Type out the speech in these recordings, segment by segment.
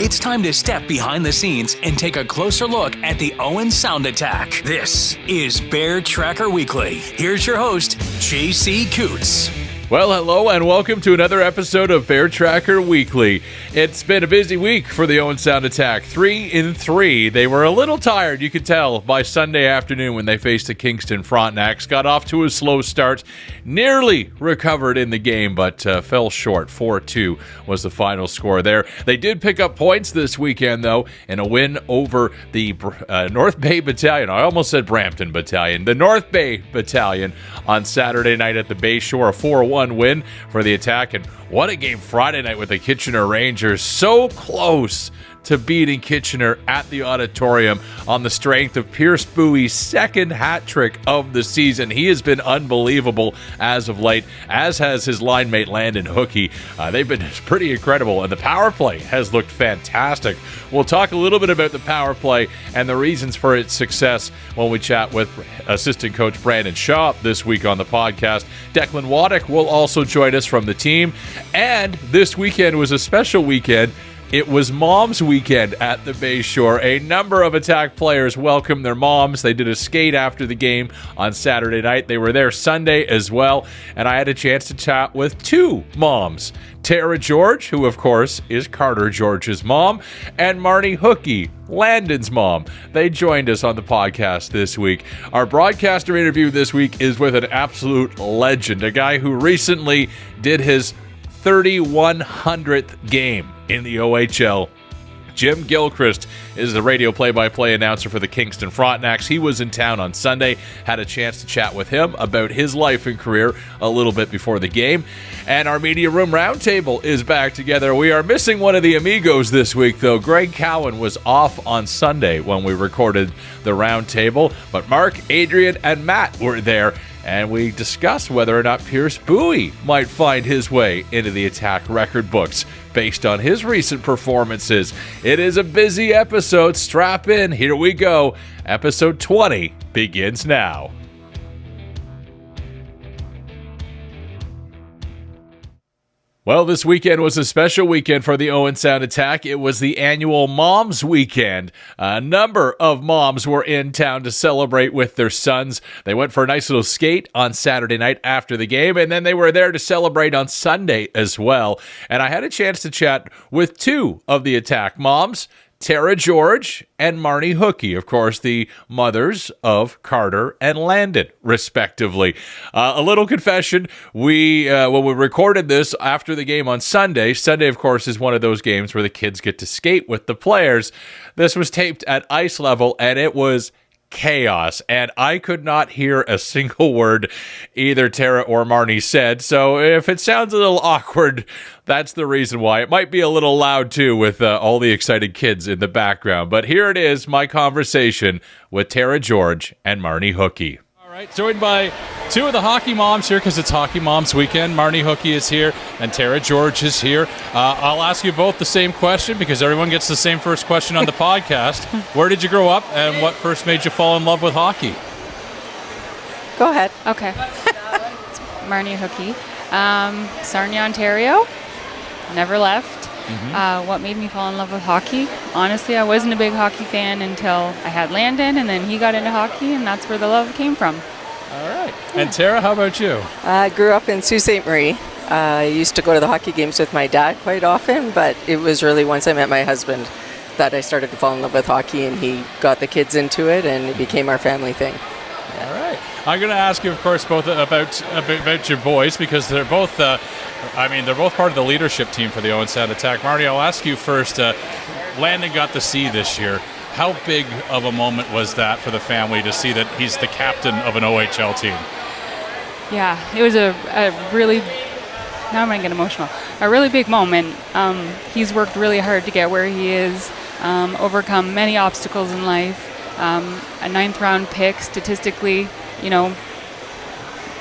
It's time to step behind the scenes and take a closer look at the Owen Sound attack. This is Bear Tracker Weekly. Here's your host, JC Coots. Well, hello and welcome to another episode of Bear Tracker Weekly. It's been a busy week for the Owen Sound attack. 3-3. They were a little tired, you could tell, by Sunday afternoon when they faced the Kingston Frontenacs. Got off to a slow start, nearly recovered in the game, but fell short. 4-2 was the final score there. They did pick up points this weekend, though, in a win over the North Bay Battalion. I almost said Brampton Battalion. The North Bay Battalion on Saturday night at the Bayshore. A 4-1 win for the attack, and what a game Friday night with the Kitchener Rangers. So close to beating Kitchener at the Auditorium on the strength of Pierce Mbuyi's second hat trick of the season. He has been unbelievable as of late, as has his line mate Landen Hookey. They've been pretty incredible, and the power play has looked fantastic. We'll talk a little bit about the power play and the reasons for its success when we chat with assistant coach Brandon Shaw this week on the podcast. Declan Waddick will also join us from the team, and this weekend was a special weekend. It was Mom's Weekend at the Bayshore. A number of attack players welcomed their moms. They did a skate after the game on Saturday night. They were there Sunday as well, and I had a chance to chat with two moms. Tara George, who of course is Carter George's mom, and Marnie Hookey, Landen's mom. They joined us on the podcast this week. Our broadcaster interview this week is with an absolute legend, a guy who recently did his 3,100th game in the OHL. Jim Gilchrist is the radio play-by-play announcer for the Kingston Frontenacs. He was in town on Sunday, had a chance to chat with him about his life and career a little bit before the game. And our Media Room Roundtable is back together. We are missing one of the amigos this week, though. Greg Cowan was off on Sunday when we recorded the Roundtable, but Mark, Adrian, and Matt were there. And we discussed whether or not Pierce Mbuyi might find his way into the attack record books based on his recent performances. It is a busy episode. Strap in. Here we go. Episode 20 begins now. Well, this weekend was a special weekend for the Owen Sound attack. It was the annual Moms Weekend. A number of moms were in town to celebrate with their sons. They went for a nice little skate on Saturday night after the game, and then they were there to celebrate on Sunday as well. And I had a chance to chat with two of the attack moms, Tara George and Marnie Hookey, of course, the mothers of Carter and Landen, respectively. A little confession, when we recorded this after the game on Sunday, of course, is one of those games where the kids get to skate with the players. This was taped at ice level, and it was chaos, and I could not hear a single word either Tara or Marnie said, so if it sounds a little awkward, that's the reason why. It might be a little loud too with all the excited kids in the background, but here it is, my conversation with Tara George and Marnie Hookey. All right, joined by two of the hockey moms here because it's Hockey Moms Weekend. Marnie Hookey is here and Tara George is here. I'll ask you both the same question because everyone gets the same first question on the podcast. Where did you grow up and what first made you fall in love with hockey? Go ahead. Okay. It's Marnie Hookey. Sarnia, Ontario. Never left. Mm-hmm. What made me fall in love with hockey? Honestly, I wasn't a big hockey fan until I had Landen, and then he got into hockey, and that's where the love came from. All right. And Tara, how about you? I grew up in Sault Ste. Marie. I used to go to the hockey games with my dad quite often, but it was really once I met my husband that I started to fall in love with hockey, and he got the kids into it, and it became our family thing. All right. I'm going to ask you, of course, both about your boys because they're both, they're both part of the leadership team for the Owen Sound attack. Marnie, I'll ask you first. Landon got the C this year. How big of a moment was that for the family to see that he's the captain of an OHL team? Yeah, it was a really, now I'm going to get emotional, a really big moment. He's worked really hard to get where he is, overcome many obstacles in life. A 9th round pick, statistically,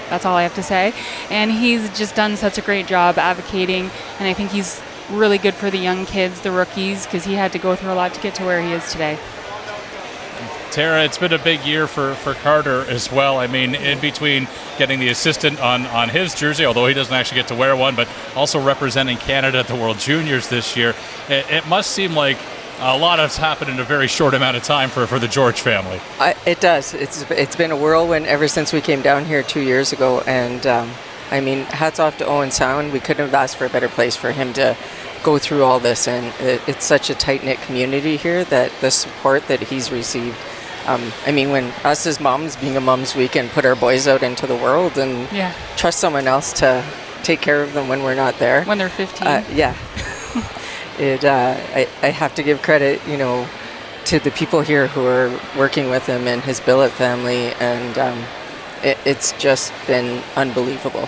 that's all I have to say. And he's just done such a great job advocating, and I think he's really good for the young kids, the rookies, because he had to go through a lot to get to where he is today. Tara, it's been a big year for Carter as well. I mean, in between getting the assistant on his jersey, although he doesn't actually get to wear one, but also representing Canada at the World Juniors this year, it must seem like a lot has happened in a very short amount of time for the George family. It does. It's been a whirlwind ever since we came down here 2 years ago, and I mean, hats off to Owen Sound. We couldn't have asked for a better place for him to go through all this, and it's such a tight-knit community here that the support that he's received. I mean, when us as moms, being a mom's weekend, put our boys out into the world and trust someone else to take care of them when we're not there. When they're 15. I have to give credit, to the people here who are working with him and his billet family, and it's just been unbelievable.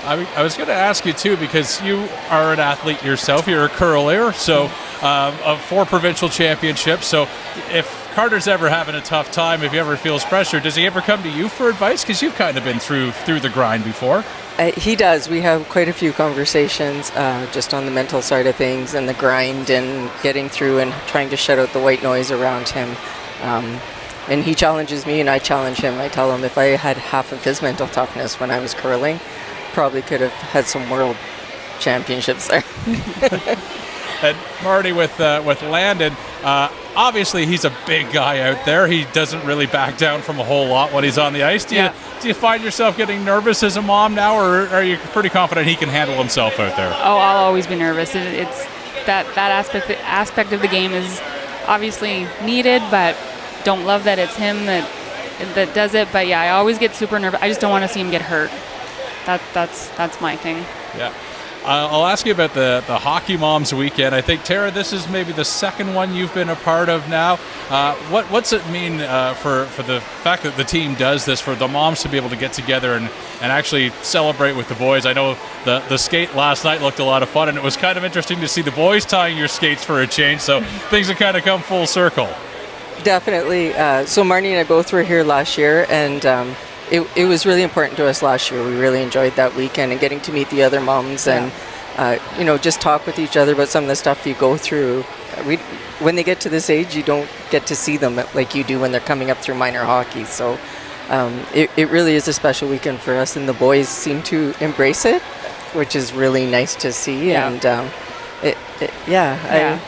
I was going to ask you, too, because you are an athlete yourself. You're a curler, so of 4 provincial championships. So if Carter's ever having a tough time, if he ever feels pressure, does he ever come to you for advice? Because you've kind of been through the grind before. He does. We have quite a few conversations just on the mental side of things and the grind and getting through and trying to shut out the white noise around him. And he challenges me and I challenge him. I tell him if I had half of his mental toughness when I was curling, probably could have had some world championships there. And Marty, with Landen, obviously he's a big guy out there. He doesn't really back down from a whole lot when he's on the ice. Do you find yourself getting nervous as a mom now, or are you pretty confident he can handle himself out there? Oh, I'll always be nervous. It's that aspect of the game is obviously needed, but don't love that it's him that does it. But yeah, I always get super nervous. I just don't want to see him get hurt. That's my thing. Yeah. I'll ask you about the Hockey Moms Weekend. I think, Tara, this is maybe the second one you've been a part of now. What's it mean for the fact that the team does this, for the moms to be able to get together and actually celebrate with the boys? I know the skate last night looked a lot of fun, and it was kind of interesting to see the boys tying your skates for a change, so things have kind of come full circle. Definitely. So Marnie and I both were here last year, and it was really important to us last year. We really enjoyed that weekend and getting to meet the other moms and, just talk with each other about some of the stuff you go through. When they get to this age, you don't get to see them like you do when they're coming up through minor hockey. So it really is a special weekend for us, and the boys seem to embrace it, which is really nice to see. Yeah. And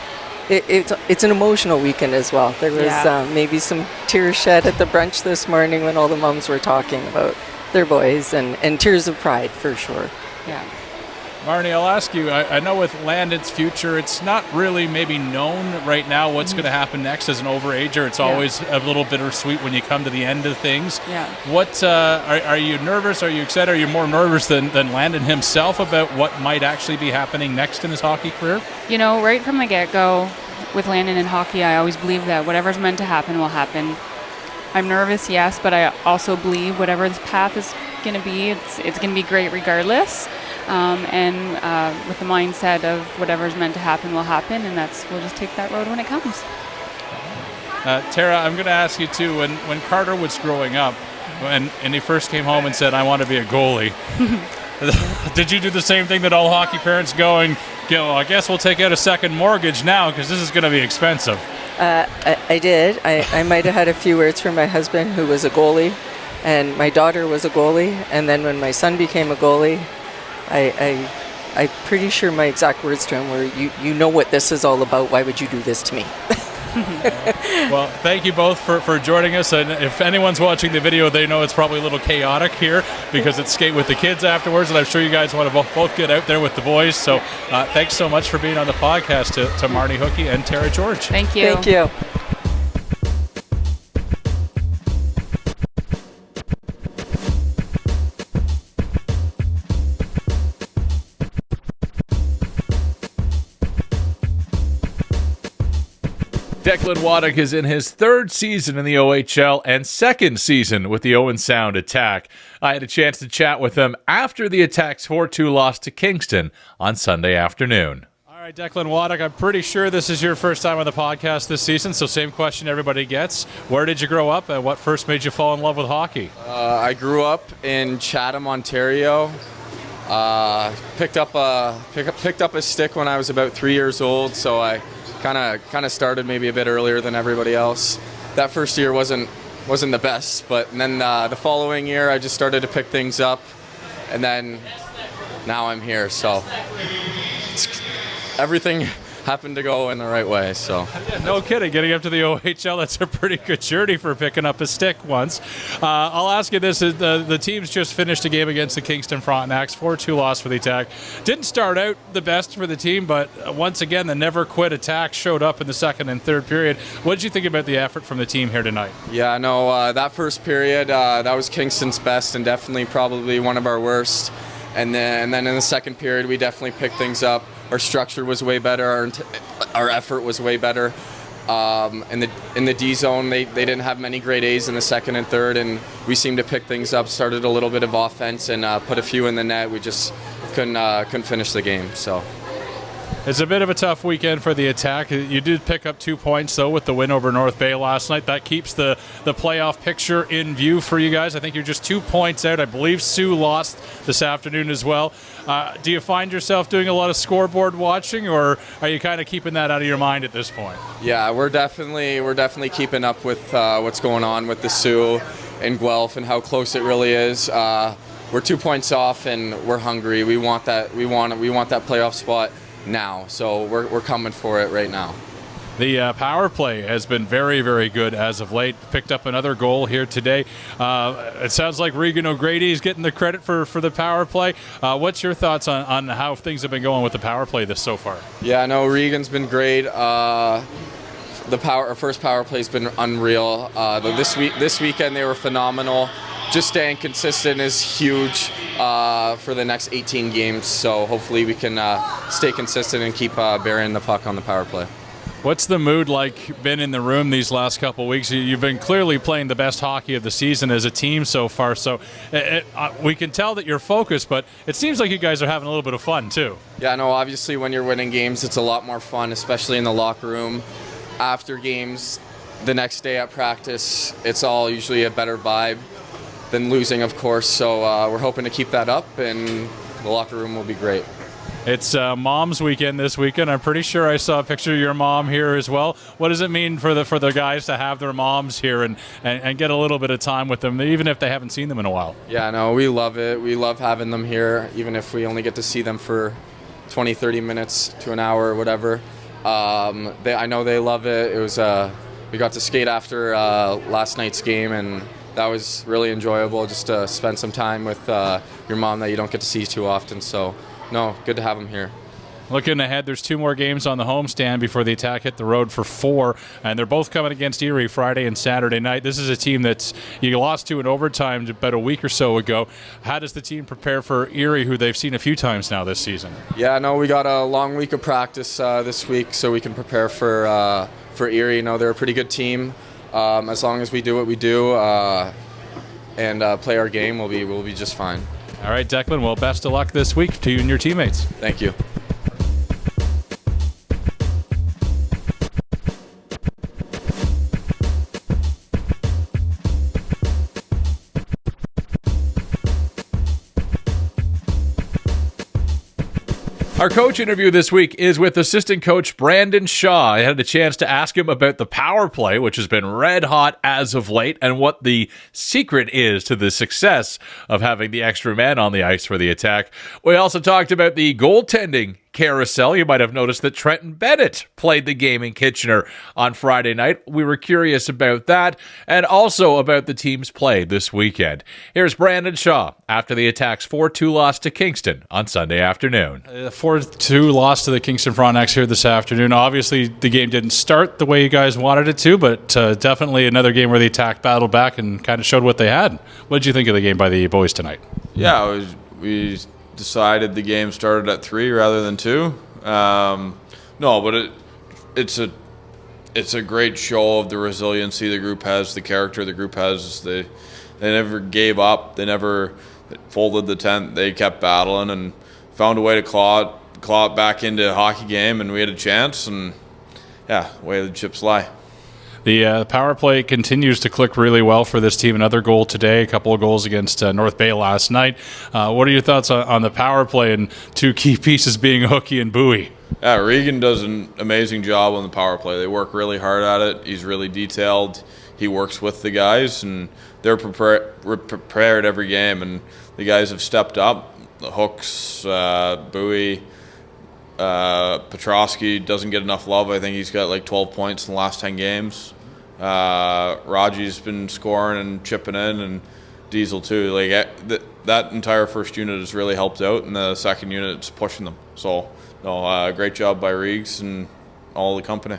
it's an emotional weekend as well. There was maybe some tears shed at the brunch this morning when all the moms were talking about their boys, and tears of pride for sure. Yeah. Marnie, I'll ask you, I know with Landen's future, it's not really maybe known right now what's going to happen next as an overager. It's always a little bittersweet when you come to the end of things. Yeah. What are you nervous? Are you excited? Are you more nervous than Landen himself about what might actually be happening next in his hockey career? Right from the get-go with Landen in hockey, I always believe that whatever's meant to happen will happen. I'm nervous, yes, but I also believe whatever this path is going to be, it's going to be great regardless. And with the mindset of whatever's meant to happen will happen, and we'll just take that road when it comes. Tara, I'm going to ask you too, when Carter was growing up, and he first came home and said, I want to be a goalie, did you do the same thing that all hockey parents go, I guess we'll take out a second mortgage now because this is going to be expensive? I did. I might have had a few words from my husband, who was a goalie, and my daughter was a goalie, and then when my son became a goalie, I'm pretty sure my exact words to him were, you know what this is all about, why would you do this to me? Well, thank you both for joining us, and if anyone's watching the video, they know it's probably a little chaotic here because it's skate with the kids afterwards, and I'm sure you guys want to both get out there with the boys, so thanks so much for being on the podcast to Marnie Hookey and Tara George. Thank you. Thank you. Declan Waddick is in his third season in the OHL and second season with the Owen Sound Attack. I had a chance to chat with him after the Attack's 4-2 loss to Kingston on Sunday afternoon. All right, Declan Waddick, I'm pretty sure this is your first time on the podcast this season, so same question everybody gets. Where did you grow up, and what first made you fall in love with hockey? I grew up in Chatham, Ontario, Picked up a stick when I was about 3 years old, so I kind of started maybe a bit earlier than everybody else. That first year wasn't the best, but then the following year I just started to pick things up, and then now I'm here. So everything happened to go in the right way. So yeah, no kidding, getting up to the OHL, that's a pretty good journey for picking up a stick once. I'll ask you this, the team's just finished a game against the Kingston Frontenacs, 4-2 loss for the Attack. Didn't start out the best for the team, but once again the never quit attack showed up in the second and third period. What did you think about the effort from the team here tonight? Yeah, no, that first period, that was Kingston's best and definitely probably one of our worst. And then in the second period, we definitely picked things up. Our structure was way better. Our effort was way better. In the D zone, they didn't have many great A's in the second and third, and we seemed to pick things up. Started a little bit of offense and put a few in the net. We just couldn't finish the game. So. It's a bit of a tough weekend for the Attack. You did pick up 2 points, though, with the win over North Bay last night. That keeps the playoff picture in view for you guys. I think you're just 2 points out. I believe Sioux lost this afternoon as well. Do you find yourself doing a lot of scoreboard watching, or are you kind of keeping that out of your mind at this point? Yeah, we're definitely keeping up with what's going on with the Sioux and Guelph and how close it really is. We're 2 points off, and we're hungry. We want that playoff spot now, so we're coming for it right now. The power play has been very, very good as of late. Picked up another goal here today. It sounds like Regan O'Grady is getting the credit for the power play. What's your thoughts on how things have been going with the power play so far? Yeah, no, Regan's been great. Our first power play's been unreal. This weekend they were phenomenal. Just staying consistent is huge for the next 18 games, so hopefully we can stay consistent and keep burying the puck on the power play. What's the mood like been in the room these last couple of weeks? You've been clearly playing the best hockey of the season as a team so far, so we can tell that you're focused, but it seems like you guys are having a little bit of fun too. Yeah, no, obviously when you're winning games, it's a lot more fun, especially in the locker room. After games, the next day at practice, it's all usually a better vibe than losing, of course, so we're hoping to keep that up, and the locker room will be great. It's Mom's Weekend this weekend. I'm pretty sure I saw a picture of your mom here as well. What does it mean for the guys to have their moms here and get a little bit of time with them, even if they haven't seen them in a while? Yeah, no, we love it. We love having them here, even if we only get to see them for 20, 30 minutes to an hour or whatever. I know they love it. It was we got to skate after last night's game, and that was really enjoyable, just to spend some time with your mom that you don't get to see too often. So, no, good to have them here. Looking ahead, there's 2 more games on the homestand before the Attack hit the road for 4, and they're both coming against Erie Friday and Saturday night. This is a team that you lost to in overtime about a week or so ago. How does the team prepare for Erie, who they've seen a few times now this season? Yeah, no, we got a long week of practice this week, so we can prepare for Erie. You know, they're a pretty good team. As long as we do what we do and play our game, we'll be just fine. All right, Declan, well, best of luck this week to you and your teammates. Thank you. Our coach interview this week is with assistant coach Brandon Shaw. I had a chance to ask him about the power play, which has been red hot as of late, and what the secret is to the success of having the extra man on the ice for the Attack. We also talked about the goaltending carousel. You might have noticed that Trenton Bennett played the game in Kitchener on Friday night. We were curious about that, and also about the team's play this weekend. Here's Brandon Shaw after the Attack's 4-2 loss to Kingston on Sunday afternoon. 4-2 loss to the Kingston Frontenacs here this afternoon. Obviously, the game didn't start the way you guys wanted it to, but definitely another game where the Attack battled back and kind of showed what they had. What did you think of the game by the boys tonight? Yeah, we decided the game started at 3 rather than 2. No, but it's a great show of the resiliency the group has, the character the group has. They never gave up. They never folded the tent. They kept battling and found a way to claw it back into a hockey game, and we had a chance, and yeah, way the chips lie. The power play continues to click really well for this team. Another goal today, a couple of goals against North Bay last night. What are your thoughts on the power play and two key pieces being Hookey and Mbuyi? Yeah, Regan does an amazing job on the power play. They work really hard at it. He's really detailed. He works with the guys, and they're prepared every game. And the guys have stepped up. The Hooks, Mbuyi, Petrosky doesn't get enough love. I think he's got like 12 points in the last 10 games. Raji's been scoring and chipping in, and Diesel too. Like that entire first unit has really helped out, and the second unit is pushing them. So, great job by Reegs and all the company.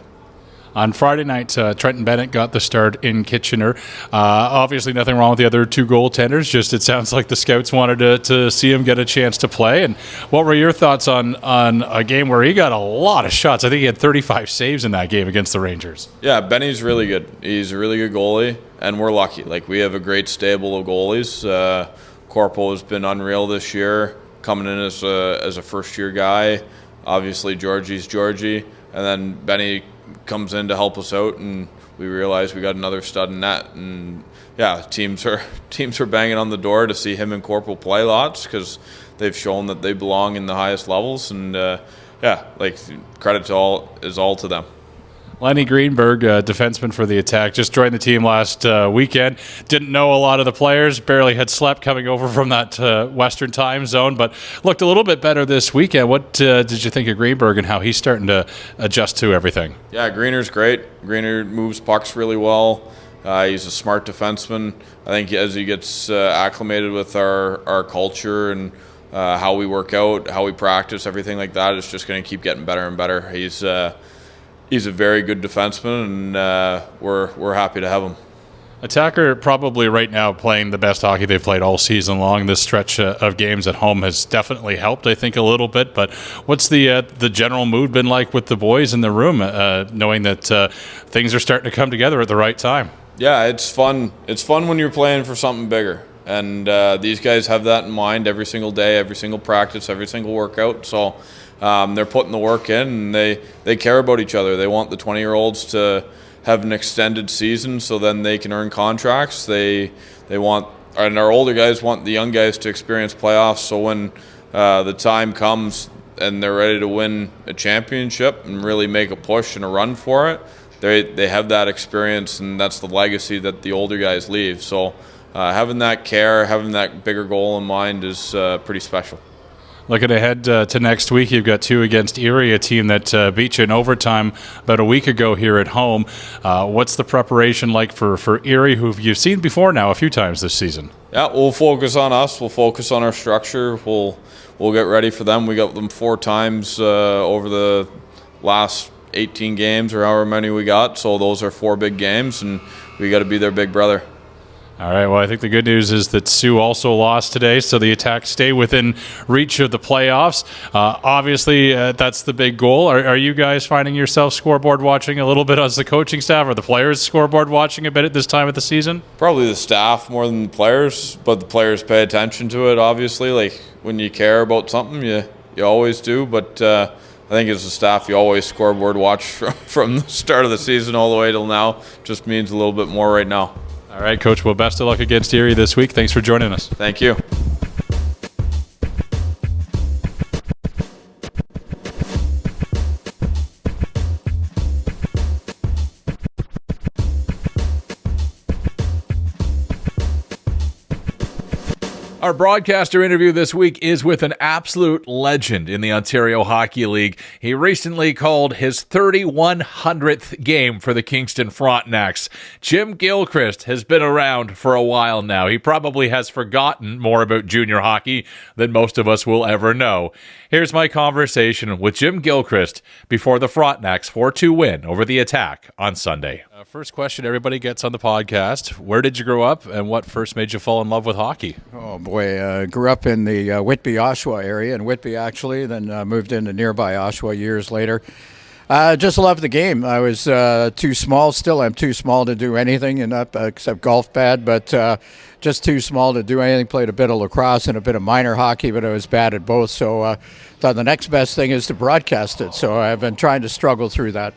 On Friday night, Trenton Bennett got the start in Kitchener. Obviously, nothing wrong with the other two goaltenders. Just it sounds like the scouts wanted to see him get a chance to play. And what were your thoughts on a game where he got a lot of shots? I think he had 35 saves in that game against the Rangers. Yeah, Benny's really good. He's a really good goalie, and we're lucky. Like, we have a great stable of goalies. Corpo has been unreal this year, coming in as a first-year guy. Obviously, Georgie's Georgie, and then Benny comes in to help us out, and we realize we got another stud in net. And yeah, teams are banging on the door to see him and Corporal play lots, because they've shown that they belong in the highest levels. And credit is all to them. Lenny Greenberg, defenseman for the Attack, just joined the team last weekend. Didn't know a lot of the players, barely had slept coming over from that Western time zone, but looked a little bit better this weekend. What did you think of Greenberg and how he's starting to adjust to everything? Yeah, Greener's great. Greener moves pucks really well. He's a smart defenseman. I think as he gets acclimated with our culture and how we work out, how we practice, everything like that, it's just going to keep getting better and better. He's a very good defenseman, and we're happy to have him. Attacker probably right now playing the best hockey they've played all season long. This stretch of games at home has definitely helped, I think, a little bit. But what's the general mood been like with the boys in the room, knowing that things are starting to come together at the right time? Yeah, it's fun. It's fun when you're playing for something bigger. And these guys have that in mind every single day, every single practice, every single workout. So they're putting the work in, and they care about each other. They want the 20-year-olds to have an extended season so then they can earn contracts. They want, and our older guys want the young guys to experience playoffs, so when the time comes and they're ready to win a championship and really make a push and a run for it, they have that experience, and that's the legacy that the older guys leave. So having that care, having that bigger goal in mind is pretty special. Looking ahead to next week, you've got two against Erie, a team that beat you in overtime about a week ago here at home. What's the preparation like for Erie, who you've seen before now a few times this season? Yeah, we'll focus on us. We'll focus on our structure. We'll get ready for them. We got them 4 times over the last 18 games or however many we got. So those are 4 big games, and we got to be their big brother. All right, well, I think the good news is that Sioux also lost today, so the Attack stay within reach of the playoffs. Obviously, that's the big goal. Are you guys finding yourself scoreboard watching a little bit as the coaching staff, or the players scoreboard watching a bit at this time of the season? Probably the staff more than the players, but the players pay attention to it, obviously. Like, when you care about something, you always do, but I think as a staff, you always scoreboard watch from the start of the season all the way till now. Just means a little bit more right now. All right, Coach. Well, best of luck against Erie this week. Thanks for joining us. Thank you. Our broadcaster interview this week is with an absolute legend in the Ontario Hockey League. He recently called his 3,100th game for the Kingston Frontenacs. Jim Gilchrist has been around for a while now. He probably has forgotten more about junior hockey than most of us will ever know. Here's my conversation with Jim Gilchrist before the Frontenacs 4-2 win over the Attack on Sunday. First question everybody gets on the podcast. Where did you grow up, and what first made you fall in love with hockey? Oh, boy. Grew up in the Whitby, Oshawa area, in Whitby, actually, then moved into nearby Oshawa years later. Just loved the game. I was too small. Still am too small to do anything except golf pad, but just too small to do anything. Played a bit of lacrosse and a bit of minor hockey, but I was bad at both. So thought the next best thing is to broadcast it. So I've been trying to struggle through that.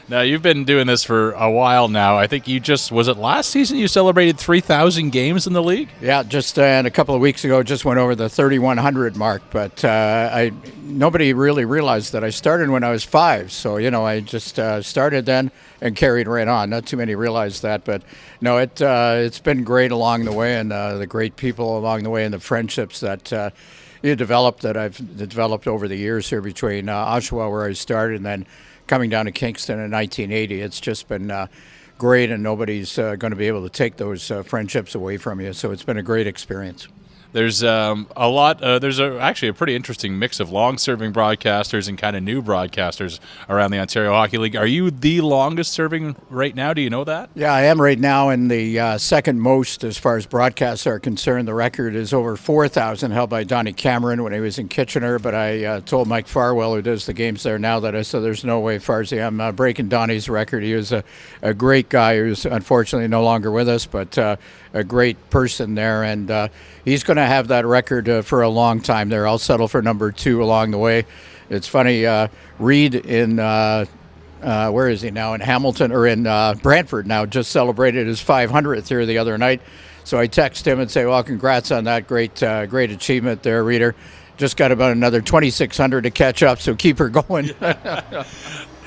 Now, you've been doing this for a while now. I think was it last season you celebrated 3,000 games in the league? Yeah, just and a couple of weeks ago, just went over the 3,100 mark. But nobody really realized that I started when I was 5. So, I just started then and carried right on. Not too many realized that. But, no, it's been great along the way, and the great people along the way and the friendships that you developed, that I've developed over the years here between Oshawa, where I started, and then coming down to Kingston in 1980. It's just been great, and nobody's going to be able to take those friendships away from you. So it's been a great experience. There's actually a pretty interesting mix of long-serving broadcasters and kind of new broadcasters around the Ontario Hockey League. Are you the longest-serving right now? Do you know that? Yeah, I am right now in the second most as far as broadcasts are concerned. The record is over 4,000, held by Donnie Cameron when he was in Kitchener. But I told Mike Farwell, who does the games there now, that I said there's no way, Farzy, I'm breaking Donnie's record. He was a great guy who's unfortunately no longer with us, but a great person there, and he's going to have that record for a long time there. I'll settle for number 2 along the way. It's funny, Reed in where is he now? In Hamilton, or in Brantford now, just celebrated his 500th here the other night. So I text him and say, well, congrats on that great achievement there, Reader. Just got about another 2,600 to catch up, so keep her going.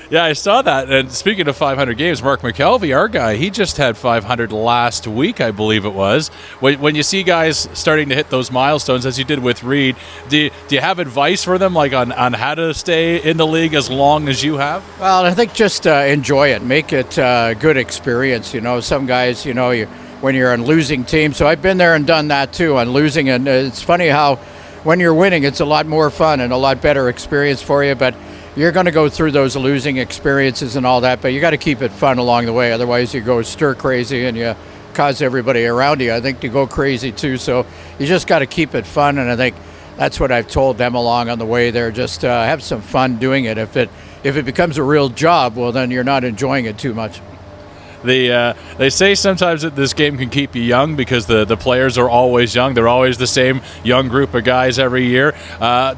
Yeah, I saw that. And speaking of 500 games, Mark McKelvey, our guy, he just had 500 last week, I believe it was. When you see guys starting to hit those milestones, as you did with Reed, do you have advice for them, like on how to stay in the league as long as you have? Well, I think just enjoy it. Make it a good experience. Some guys, when you're on losing teams. So I've been there and done that too, on losing. And it's funny how when you're winning, it's a lot more fun and a lot better experience for you. But you're going to go through those losing experiences and all that, but you got to keep it fun along the way. Otherwise, you go stir crazy and you cause everybody around you, I think, to go crazy too. So you just got to keep it fun, and I think that's what I've told them along on the way there. Just have some fun doing it. If it becomes a real job, well, then you're not enjoying it too much. They say sometimes that this game can keep you young because the players are always young. They're always the same young group of guys every year.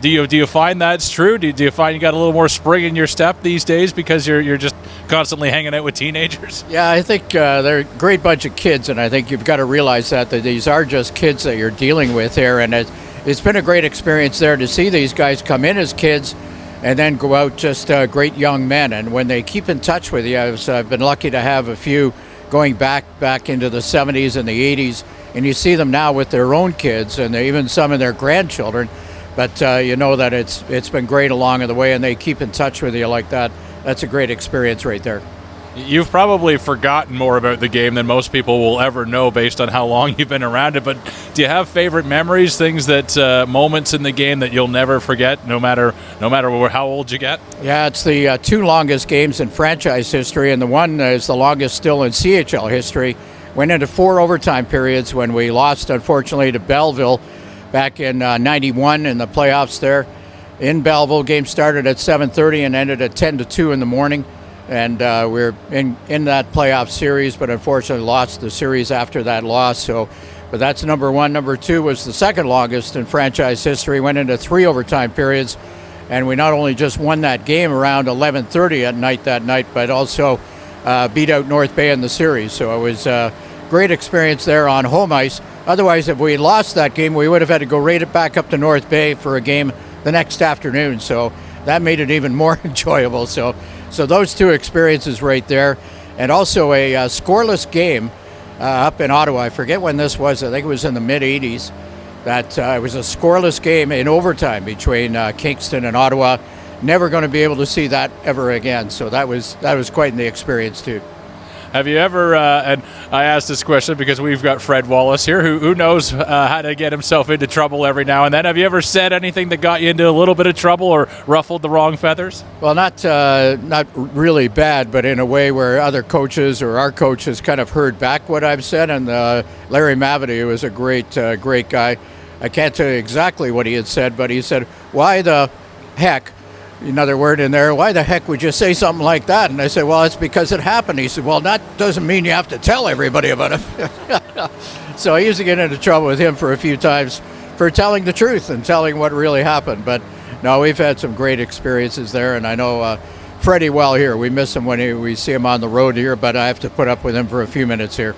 Do you find that's true? Do you find you got a little more spring in your step these days because you're just constantly hanging out with teenagers? Yeah, I think they're a great bunch of kids, and I think you've got to realize that these are just kids that you're dealing with here, and it's been a great experience there to see these guys come in as kids and then go out just great young men. And when they keep in touch with you, I've been lucky to have a few going back into the 70s and the 80s, and you see them now with their own kids and even some of their grandchildren. But you know that it's been great along the way, and they keep in touch with you like that. That's a great experience right there. You've probably forgotten more about the game than most people will ever know based on how long you've been around it, but do you have favorite memories, things that moments in the game that you'll never forget no matter how old you get? Yeah, it's the 2 longest games in franchise history, and the one is the longest still in CHL history. Went into 4 overtime periods when we lost, unfortunately, to Belleville back in 91 in the playoffs there. In Belleville, game started at 7:30 and ended at 10-2 in the morning. And we're in that playoff series, but unfortunately lost the series after that loss. But that's number 1. Number 2 was the second longest in franchise history. Went into 3 overtime periods, and we not only just won that game around 11:30 at night that night, but also beat out North Bay in the series. So it was a great experience there on home ice. Otherwise, if we lost that game, we would have had to go right back up to North Bay for a game the next afternoon. So that made it even more enjoyable. So those 2 experiences right there, and also a scoreless game up in Ottawa. I forget when this was. I think it was in the mid-'80s. That it was a scoreless game in overtime between Kingston and Ottawa. Never going to be able to see that ever again. So that was quite the experience too. Have you ever, and I asked this question because we've got Fred Wallace here who knows how to get himself into trouble every now and then. Have you ever said anything that got you into a little bit of trouble or ruffled the wrong feathers? Well, not really bad, but in a way where other coaches or our coaches kind of heard back what I've said. And Larry Mavety, who was a great guy, I can't tell you exactly what he had said, but he said, "Why the heck?" Another word in there, "Why the heck would you say something like that?" And I said, "Well, it's because it happened." He said, "Well, that doesn't mean you have to tell everybody about it." So I used to get into trouble with him for a few times for telling the truth and telling what really happened. But no, we've had some great experiences there, and I know Freddie well here. We miss him when we see him on the road here, but I have to put up with him for a few minutes here.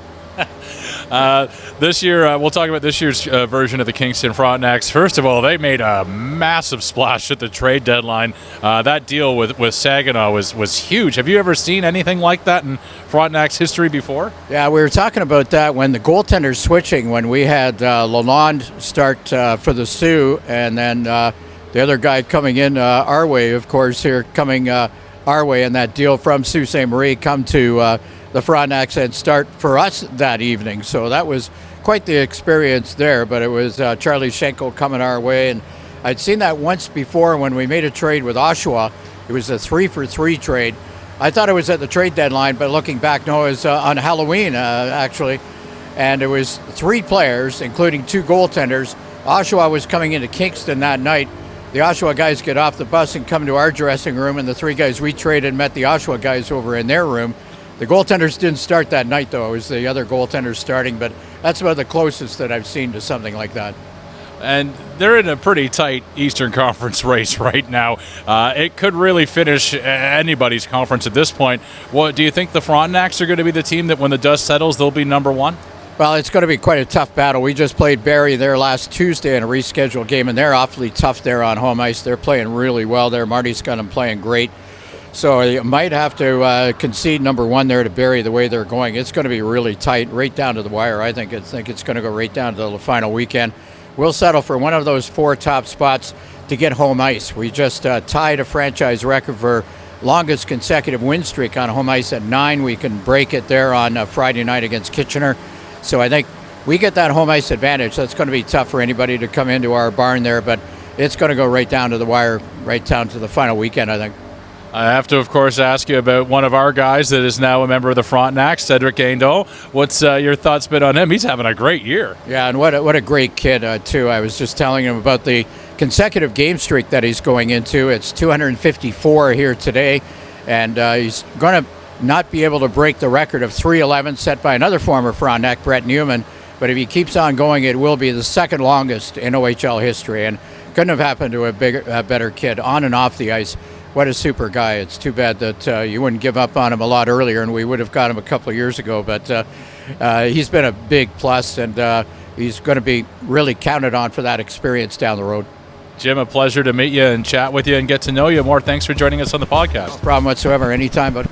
This year, we'll talk about this year's version of the Kingston Frontenacs. First of all, they made a massive splash at the trade deadline. That deal with Saginaw was huge. Have you ever seen anything like that in Frontenac's history before? Yeah, we were talking about that when the goaltenders switching, when we had Lalonde start for the Sioux, and then the other guy coming in our way, of course, here coming our way, and that deal from Sault Ste. Marie come to the Frontenacs and start for us that evening. So that was quite the experience there, but it was Charlie Schenkel coming our way, and I'd seen that once before when we made a trade with Oshawa. It was a 3-for-3 trade. I thought it was at the trade deadline, but looking back, no, it was on Halloween, actually, and it was 3 players, including 2 goaltenders. Oshawa was coming into Kingston that night. The Oshawa guys get off the bus and come to our dressing room, and the 3 guys we traded met the Oshawa guys over in their room. The goaltenders didn't start that night, though. It was the other goaltenders starting, but that's about the closest that I've seen to something like that. And they're in a pretty tight Eastern Conference race right now. It could really finish anybody's conference at this point. What do you think the Frontenacs are going to be the team that when the dust settles, they'll be number 1? Well, it's going to be quite a tough battle. We just played Barrie there last Tuesday in a rescheduled game, and they're awfully tough there on home ice. They're playing really well there. Marty's got them playing great. So you might have to concede number 1 there to Barrie the way they're going. It's going to be really tight, right down to the wire. I think it's going to go right down to the final weekend. We'll settle for one of those 4 top spots to get home ice. We just tied a franchise record for longest consecutive win streak on home ice at 9. We can break it there on Friday night against Kitchener. So I think we get that home ice advantage. That's going to be tough for anybody to come into our barn there, but it's going to go right down to the wire, right down to the final weekend, I think. I have to, of course, ask you about one of our guys that is now a member of the Frontenacs, Cedric Guindon. What's your thoughts been on him? He's having a great year. Yeah, and what a great kid, too. I was just telling him about the consecutive game streak that he's going into. It's 254 here today, and he's going to not be able to break the record of 311 set by another former Frontenac, Brett Newman. But if he keeps on going, it will be the second longest in OHL history, and couldn't have happened to a better kid on and off the ice. What a super guy. It's too bad that you wouldn't give up on him a lot earlier, and we would have got him a couple of years ago. But he's been a big plus, and he's going to be really counted on for that experience down the road. Jim, a pleasure to meet you and chat with you and get to know you more. Thanks for joining us on the podcast. No problem whatsoever. Anytime, but.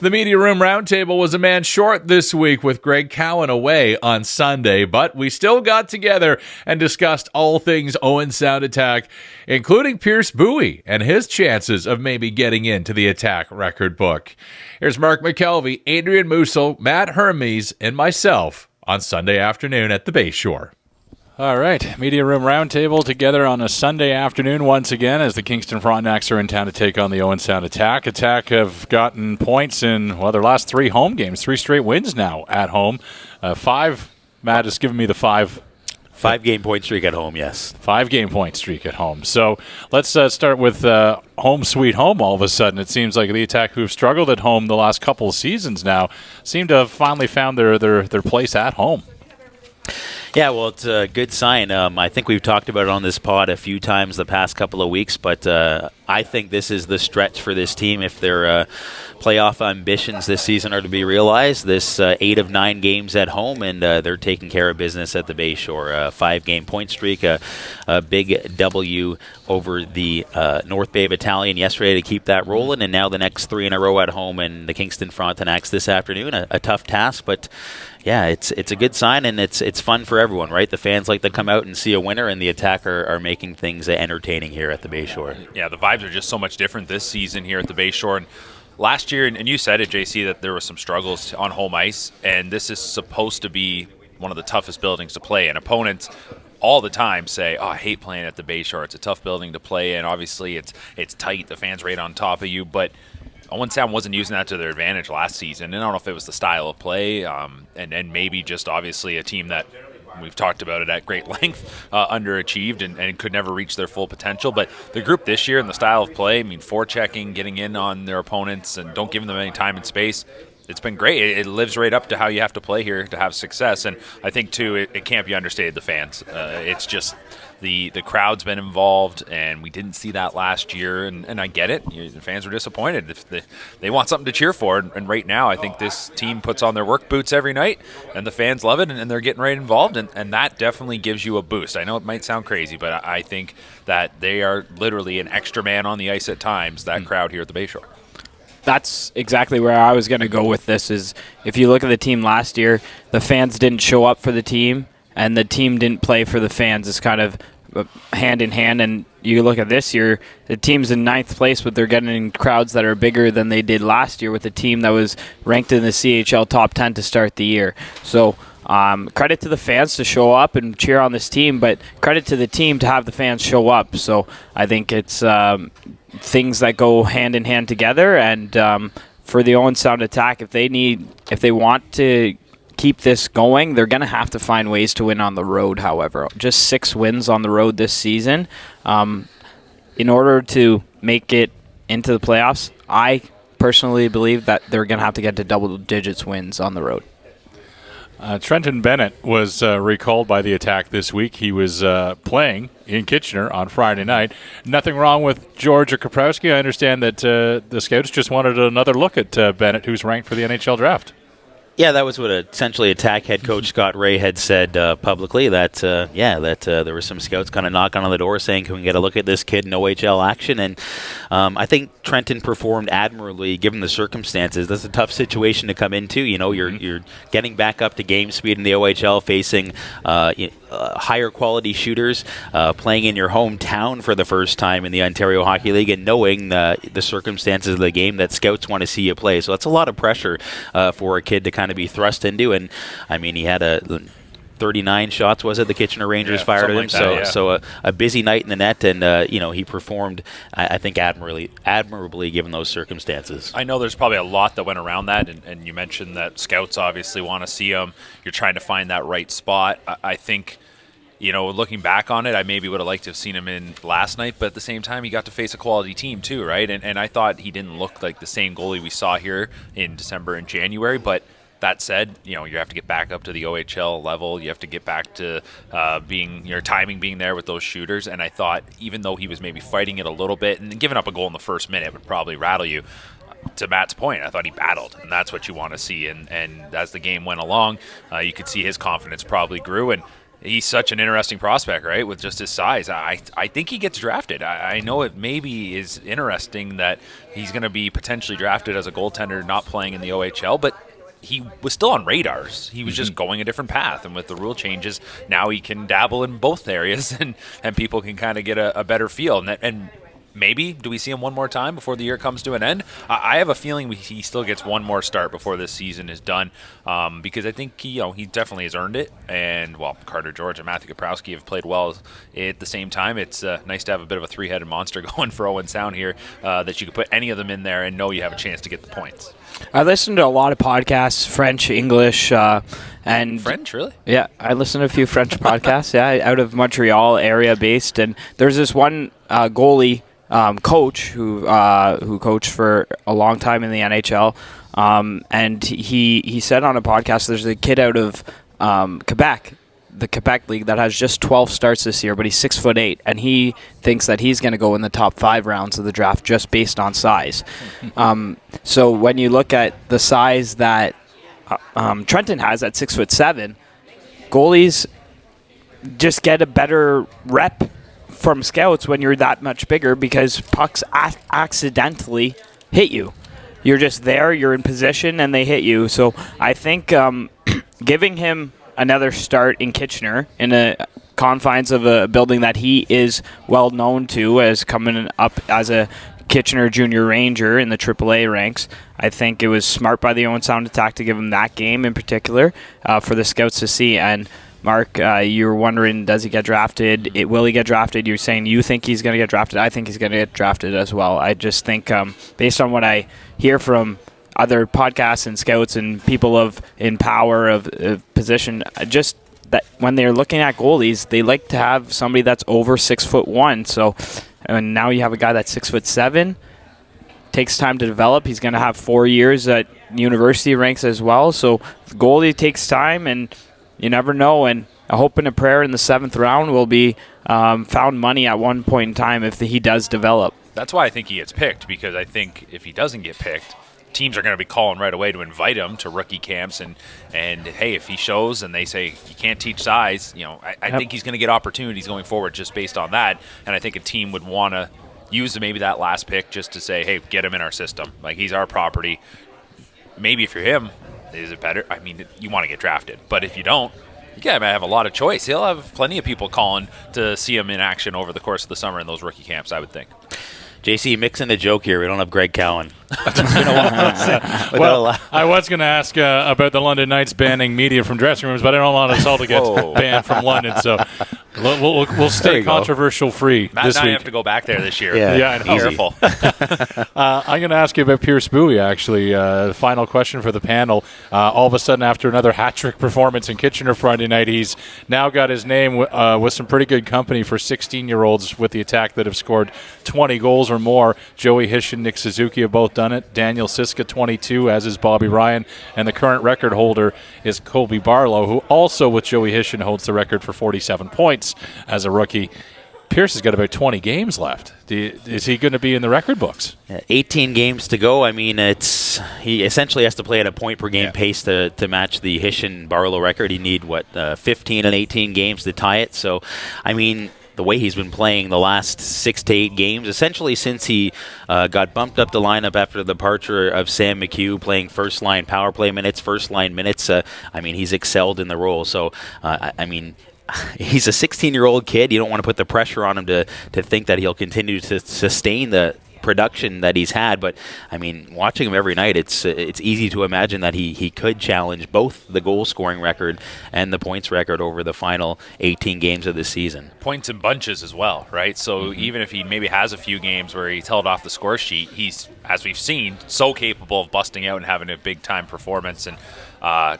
The Media Room Roundtable was a man short this week with Greg Cowan away on Sunday, but we still got together and discussed all things Owen Sound Attack, including Pierce Mbuyi and his chances of maybe getting into the Attack record book. Here's Mark McKelvey, Adrian Musil, Matt Hermes, and myself on Sunday afternoon at the Bayshore. All right, Media Room Roundtable together on a Sunday afternoon once again as the Kingston Frontenacs are in town to take on the Owen Sound Attack. Attack have gotten points in, their last 3 home games, 3 straight wins now at home. 5, Matt has given me the 5. 5-game point streak at home, yes. 5-game point streak at home. So let's start with home sweet home all of a sudden. It seems like the Attack, who've struggled at home the last couple of seasons now, seem to have finally found their place at home. Yeah, well, it's a good sign. I think we've talked about it on this pod a few times the past couple of weeks, but I think this is the stretch for this team if their playoff ambitions this season are to be realized. This 8 of 9 games at home, and they're taking care of business at the Bayshore. 5-game point streak, a big W over the North Bay Battalion yesterday to keep that rolling, and now the next 3 in a row at home, and the Kingston Frontenacs this afternoon. A tough task, but yeah, it's a good sign, and it's fun for everyone, right? The fans like to come out and see a winner, and the Attack are making things entertaining here at the Bayshore. Yeah, the vibes are just so much different this season here at the Bayshore. And last year, and you said it, JC, that there were some struggles on home ice, and this is supposed to be one of the toughest buildings to play in. Opponents all the time say, I hate playing at the Bayshore. It's a tough building to play in. Obviously, it's tight. The fans right on top of you, but Owen Sound wasn't using that to their advantage last season. And I don't know if it was the style of play and maybe just obviously a team that we've talked about it at great length, underachieved and could never reach their full potential. But the group this year and the style of play, I mean, forechecking, getting in on their opponents and don't give them any time and space, it's been great. It lives right up to how you have to play here to have success. And I think, too, it can't be understated, the fans. It's just the crowd's been involved, and we didn't see that last year. And I get it. The fans were disappointed. If they want something to cheer for. And right now, I think this team puts on their work boots every night, and the fans love it, and they're getting right involved. And that definitely gives you a boost. I know it might sound crazy, but I think that they are literally an extra man on the ice at times, that crowd here at the Bayshore. That's exactly where I was going to go with this. Is if you look at the team last year, the fans didn't show up for the team, and the team didn't play for the fans. It's kind of hand in hand. And you look at this year, the team's in 9th place, but they're getting crowds that are bigger than they did last year with a team that was ranked in the CHL top 10 to start the year. So credit to the fans to show up and cheer on this team, but credit to the team to have the fans show up. So I think it's things that go hand in hand together. And for the Owen Sound attack, if they want to keep this going, they're going to have to find ways to win on the road. However, just 6 wins on the road this season. In order to make it into the playoffs, I personally believe that they're going to have to get to double digits wins on the road. Trenton Bennett was recalled by the attack this week. He was playing in Kitchener on Friday night. Nothing wrong with George or Kaprowski. I understand that the Scouts just wanted another look at Bennett, who's ranked for the NHL draft. Yeah, that was what essentially Attack head coach Scott Ray had said publicly, that there were some scouts kind of knocking on the door saying, can we get a look at this kid in OHL action? And I think Trenton performed admirably given the circumstances. That's a tough situation to come into. You know, you're getting back up to game speed in the OHL, facing higher quality shooters, playing in your hometown for the first time in the Ontario Hockey League, and knowing the circumstances of the game that scouts want to see you play. So that's a lot of pressure for a kid to kind of be thrust into. And I mean, he had 39 shots, was it? The Kitchener Rangers fired at him. Like So a busy night in the net, and he performed, I think, admirably given those circumstances. I know there's probably a lot that went around that, and you mentioned that scouts obviously want to see him. You're trying to find that right spot. I think, looking back on it, I maybe would have liked to have seen him in last night, but at the same time, he got to face a quality team too, right? And I thought he didn't look like the same goalie we saw here in December and January, but that said, you have to get back up to the OHL level. You have to get back to your timing being there with those shooters. And I thought, even though he was maybe fighting it a little bit and giving up a goal in the first minute would probably rattle you, to Matt's point, I thought he battled, and that's what you want to see. And as the game went along, you could see his confidence probably grew. And he's such an interesting prospect, right, with just his size. I think he gets drafted. I know it maybe is interesting that he's going to be potentially drafted as a goaltender not playing in the OHL, but he was still on radars. He was just going a different path, and with the rule changes, now he can dabble in both areas, and people can kind of get a better feel. And maybe, do we see him one more time before the year comes to an end? I have a feeling he still gets one more start before this season is done, because I think he definitely has earned it. And, Carter George and Matthew Kaprowski have played well at the same time. It's nice to have a bit of a three-headed monster going for Owen Sound here, that you could put any of them in there and know you have a chance to get the points. I listen to a lot of podcasts, French, English, and French, really? Yeah, I listen to a few French podcasts. Yeah, out of Montreal area based, and there's this one goalie coach who coached for a long time in the NHL, and he said on a podcast, there's a kid out of Quebec, the Quebec League, that has just 12 starts this year, but he's 6'8", and he thinks that he's going to go in the top 5 rounds of the draft just based on size. So when you look at the size that Trenton has at 6'7", goalies just get a better rep from scouts when you're that much bigger, because pucks accidentally hit you. You're just there, you're in position, and they hit you. So I think giving him another start in Kitchener in the confines of a building that he is well known to as coming up as a Kitchener Junior Ranger in the AAA ranks, I think it was smart by the Owen Sound attack to give him that game in particular for the scouts to see. And Mark, you were wondering, does he get drafted? Will he get drafted? You're saying you think he's going to get drafted. I think he's going to get drafted as well. I just think based on what I hear from other podcasts and scouts and people in power of position, just that when they're looking at goalies, they like to have somebody that's over 6'1". So, and now you have a guy that's 6'7". Takes time to develop. He's going to have 4 years at university ranks as well. So goalie takes time, and you never know. And a hope and a prayer in the 7th round will be found money at one point in time if he does develop. That's why I think he gets picked, because I think if he doesn't get picked, teams are going to be calling right away to invite him to rookie camps. And hey, if he shows and they say you can't teach size, I think he's going to get opportunities going forward just based on that. And I think a team would want to use maybe that last pick just to say, hey, get him in our system. Like, he's our property. Maybe if you're him, is it better? I mean, you want to get drafted. But if you don't, you might have a lot of choice. He'll have plenty of people calling to see him in action over the course of the summer in those rookie camps, I would think. JC, mixing a joke here. We don't have Greg Cowan. Well, I was going to ask about the London Knights banning media from dressing rooms, but I don't want us all to get banned from London, so we'll stay controversial free Matt this and I week. have to go back there this year. Yeah, I know. Careful. I'm going to ask you about Pierce Mbuyi, actually. The final question for the panel. All of a sudden, after another hat-trick performance in Kitchener Friday night, he's now got his name with some pretty good company for 16-year-olds with the attack that have scored 20 goals or more. Joey Hish and Nick Suzuki have both done it. Daniel Siska, 22, as is Bobby Ryan. And the current record holder is Colby Barlow, who also, with Joey Hishin, holds the record for 47 points as a rookie. Pierce has got about 20 games left. Is he going to be in the record books? 18 games to go. I mean, he essentially has to play at a point-per-game pace to match the Hishin-Barlow record. He need, 15 and 18 games to tie it. So, I mean, the way he's been playing the last 6 to 8 games, essentially since he got bumped up the lineup after the departure of Sam McHugh, playing first-line power play minutes, first-line minutes, he's excelled in the role. So, he's a 16-year-old kid. You don't want to put the pressure on him to think that he'll continue to sustain the production that he's had, but I mean, watching him every night, it's easy to imagine that he could challenge both the goal scoring record and the points record over the final 18 games of the season. Points in bunches as well, right? So even if he maybe has a few games where he's held off the score sheet, he's, as we've seen, so capable of busting out and having a big time performance, and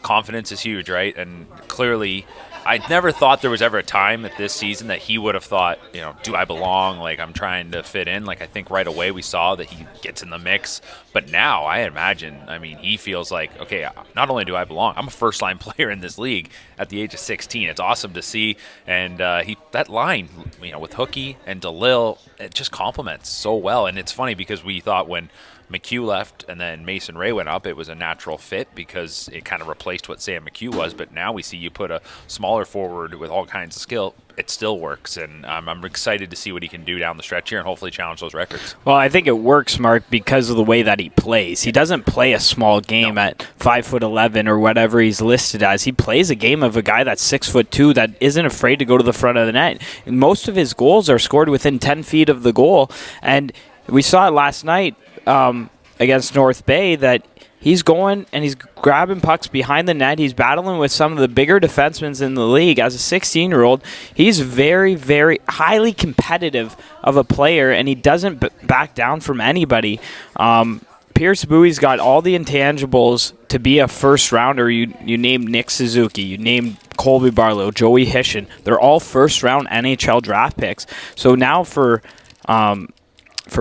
confidence is huge, right? And clearly, I never thought there was ever a time at this season that he would have thought, do I belong? Like, I'm trying to fit in. Like, I think right away we saw that he gets in the mix. But now, I imagine, he feels like, okay, not only do I belong, I'm a first-line player in this league at the age of 16. It's awesome to see. And that line, with Hookey and DeLille, it just complements so well. And it's funny because we thought when McHugh left and then Mason Ray went up, it was a natural fit because it kind of replaced what Sam McHugh was. But now we see you put a smaller forward with all kinds of skill, it still works. And I'm excited to see what he can do down the stretch here and hopefully challenge those records. Well, I think it works, Mark, because of the way that he plays. He doesn't play a small game at 5'11" or whatever he's listed as. He plays a game of a guy that's 6'2" that isn't afraid to go to the front of the net. And most of his goals are scored within 10 feet of the goal. And we saw it last night against North Bay that he's going and he's grabbing pucks behind the net. He's battling with some of the bigger defensemen in the league. As a 16-year-old, he's very, very highly competitive of a player, and he doesn't back down from anybody. Pierce Mbuyi's got all the intangibles to be a first-rounder. You named Nick Suzuki. You named Colby Barlow, Joey Hishin. They're all first-round NHL draft picks. So now for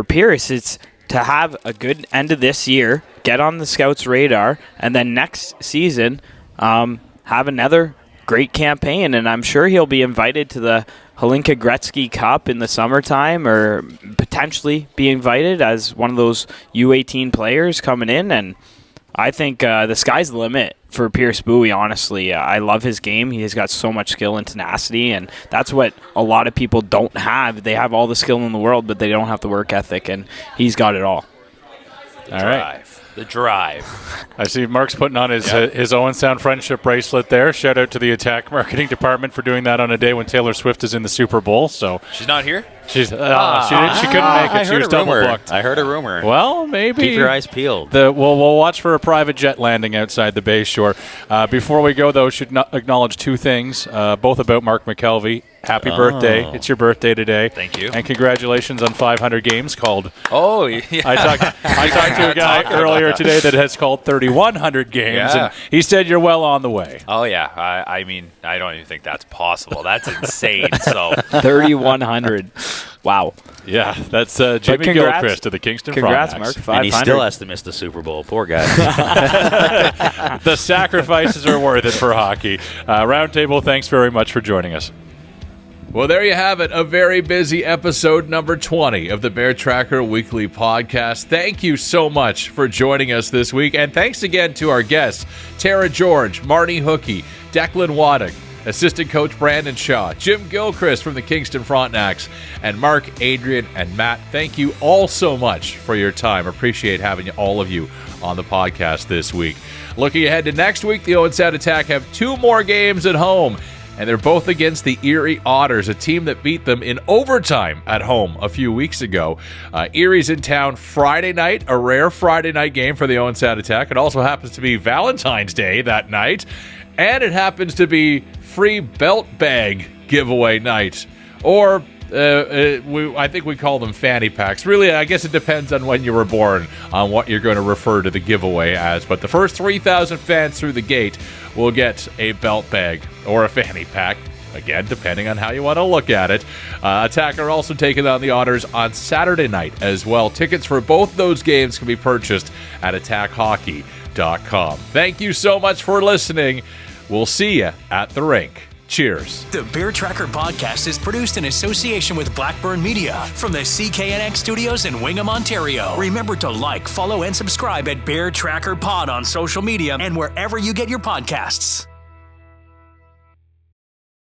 Pierce, it's to have a good end of this year, get on the scouts' radar, and then next season have another great campaign. And I'm sure he'll be invited to the Hlinka Gretzky Cup in the summertime, or potentially be invited as one of those U18 players coming in. And I think the sky's the limit for Pierce Mbuyi, honestly. I love his game. He has got so much skill and tenacity, and that's what a lot of people don't have. They have all the skill in the world, but they don't have the work ethic, and he's got it all. The drive. I see Mark's putting on his Owen Sound friendship bracelet there. Shout out to the Attack Marketing Department for doing that on a day when Taylor Swift is in the Super Bowl. So she's not here? She couldn't make it. She was double booked. I heard a rumor. Well, maybe. Keep your eyes peeled. We'll watch for a private jet landing outside the Bayshore. Before we go, though, should acknowledge two things, both about Mark McKelvey Happy birthday. It's your birthday today. Thank you. And congratulations on 500 games called. Oh, yeah. I talked to a guy earlier today that has called 3,100 games, and he said you're well on the way. Oh, yeah. I mean, I don't even think that's possible. That's insane. So 3,100. Wow. Yeah, that's Jimmy Gilchrist of the Kingston Congrats, Frontenacs. Mark. 500. And he still has to miss the Super Bowl. Poor guy. The sacrifices are worth it for hockey. Roundtable, thanks very much for joining us. Well, there you have it. A very busy episode number 20 of the Bear Tracker Weekly Podcast. Thank you so much for joining us this week. And thanks again to our guests, Tara George, Marnie Hookey, Declan Waddick, assistant coach Brandon Shaw, Jim Gilchrist from the Kingston Frontenacs, and Mark, Adrian, and Matt. Thank you all so much for your time. Appreciate having all of you on the podcast this week. Looking ahead to next week, the Owen Sound Attack have 2 more games at home, and they're both against the Erie Otters, a team that beat them in overtime at home a few weeks ago. Erie's in town Friday night, a rare Friday night game for the Owen Sound Attack. It also happens to be Valentine's Day that night, and it happens to be free belt bag giveaway night, or I think we call them fanny packs. Really, I guess it depends on when you were born on what you're going to refer to the giveaway as. But the first 3,000 fans through the gate will get a belt bag or a fanny pack. Again, depending on how you want to look at it. Attack are also taking on the Otters on Saturday night as well. Tickets for both those games can be purchased at attackhockey.com. Thank you so much for listening. We'll see you at the rink. Cheers. The Bear Tracker Podcast is produced in association with Blackburn Media from the CKNX studios in Wingham, Ontario. Remember to like, follow, and subscribe at Bear Tracker Pod on social media and wherever you get your podcasts.